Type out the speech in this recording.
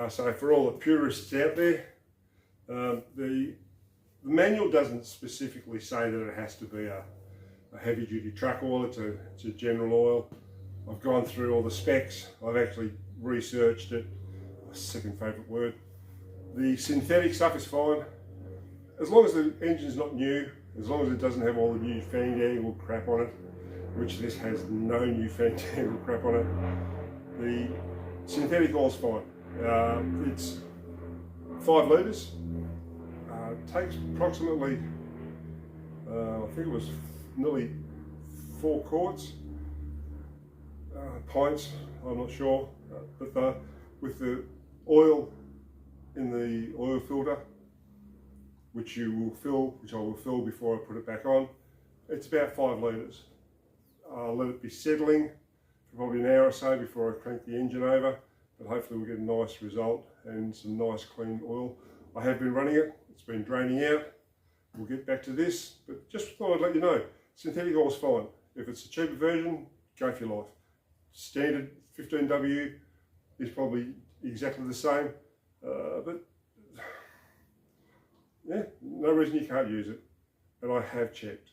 So for all the purists out there, the manual doesn't specifically say that it has to be a heavy duty truck oil. It's a general oil. I've gone through all the specs. I've actually researched it. My second favourite word. The synthetic stuff is fine. As long as the engine's not new, as long as it doesn't have all the new fandangled crap on it, which this has no new fandangled crap on it, the synthetic oil's fine. It's 5 litres. Takes approximately, I think it was nearly 4 quarts, pints, I'm not sure, but with the oil in the oil filter, which you will fill, which I will fill before I put it back on, it's about 5 litres. I'll let it be settling for probably an hour or so before I crank the engine over, but hopefully we'll get a nice result and some nice clean oil. I have been running it, it's been draining out. We'll get back to this, but just thought I'd let you know, synthetic oil's fine. If it's a cheaper version, go for your life. Standard 15W is probably exactly the same, but yeah, no reason you can't use it. And I have checked.